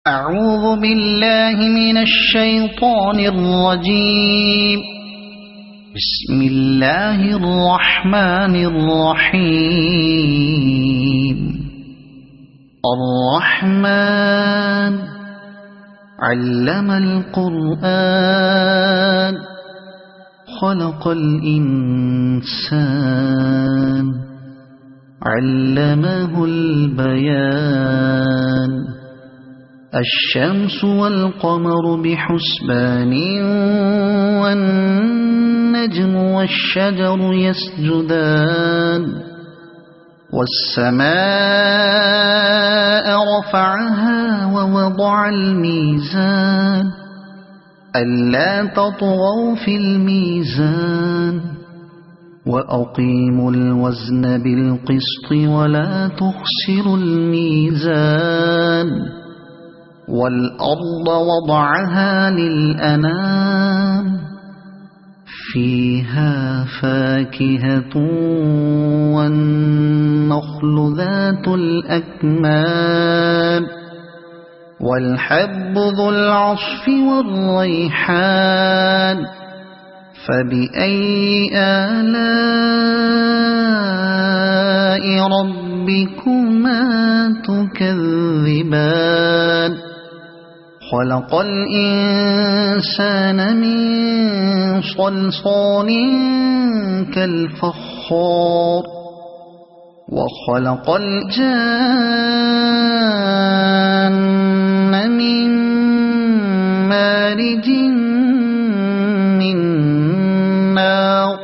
أعوذ بالله من الشيطان الرجيم. بسم الله الرحمن الرحيم. الرحمن علم القرآن خلق الإنسان علمه البيان. الشمس والقمر بحسبان والنجم والشجر يسجدان. والسماء رفعها ووضع الميزان ألا تطغوا في الميزان وأقيموا الوزن بالقسط ولا تخسروا الميزان. والأرض وضعها للأنام فيها فاكهة والنخل ذات الأكمام والحب ذو العصف والريحان. فبأي آلاء ربكما تكذبان. خلق الإنسان من صلصال كالفخار وخلق الجان من مارج من نار.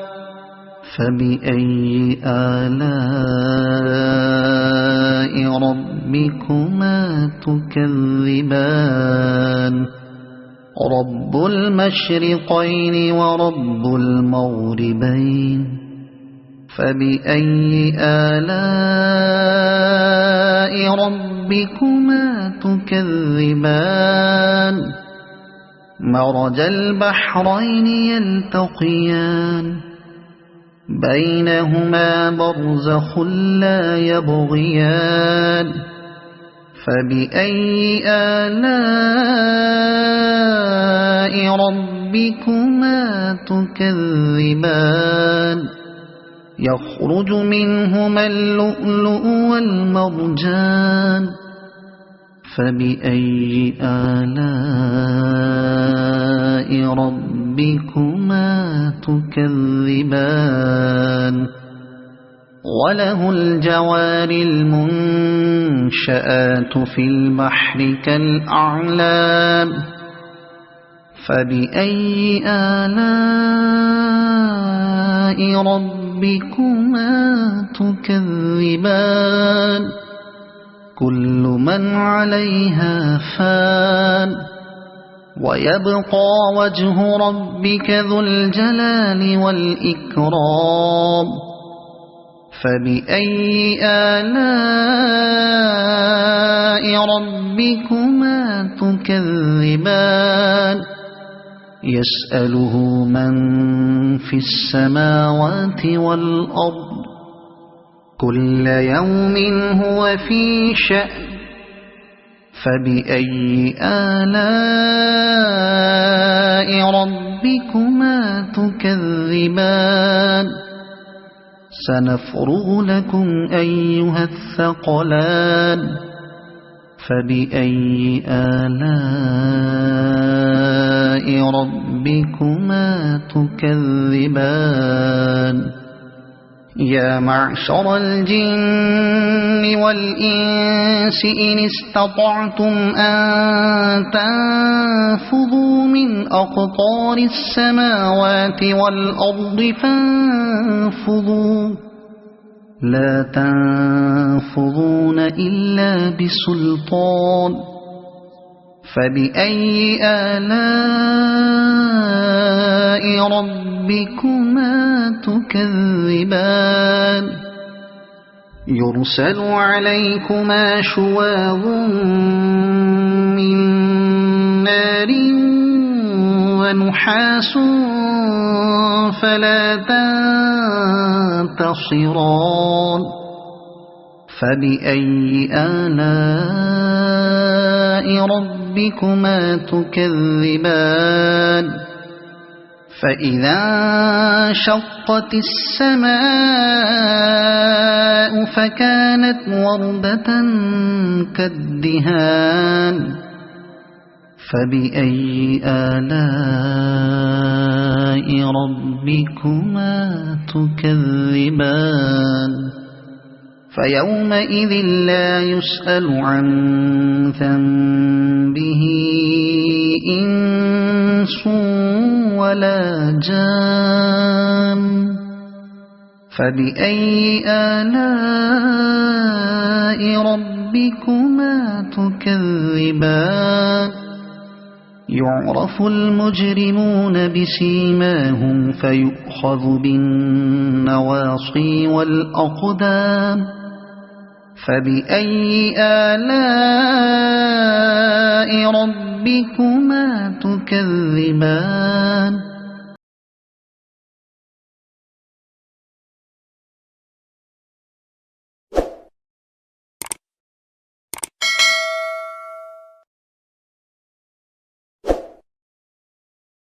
فبأي آلاء ربكما تكذبان. رب المشرقين ورب المغربين. فبأي آلاء ربكما تكذبان. مرج البحرين يلتقيان بينهما برزخ لا يبغيان. فبأي آلاء ربكما تكذبان. يخرج منهما اللؤلؤ والمرجان. فبأي آلاء ربكما تكذبان. وله الجوار المنشآت في البحر كالأعلام. فبأي آلاء ربكما تكذبان. كل من عليها فان ويبقى وجه ربك ذو الجلال والإكرام. فبأي آلاء ربكما تكذبان. يسأله من في السماوات والأرض كل يوم هو في شأن. فبأي آلاء ربكما تكذبان. سنفرغ لكم أيها الثقلان. فبأي آلاء ربكما تكذبان. يا معشر الجن والإنس إن استطعتم أن تنفذوا من أقطار السماوات والأرض فانفذوا لا تنفذون إلا بسلطان. فبأي آلاء ربكما تكذبان. يرسل عليكما شواظ من نار ونحاس فلا تنتصران. فبأي آلاء ربكما تكذبان فإذا انشقت السماء فكانت وردة كالدهان فبأي آلاء ربكما تكذبان فيومئذ لا يسأل عن ذنبه إنس ولا جان فبأي آلاء ربكما تكذبان يعرف المجرمون بسيماهم فيؤخذ بالنواصي والأقدام فبأي آلاء ربكما تكذبان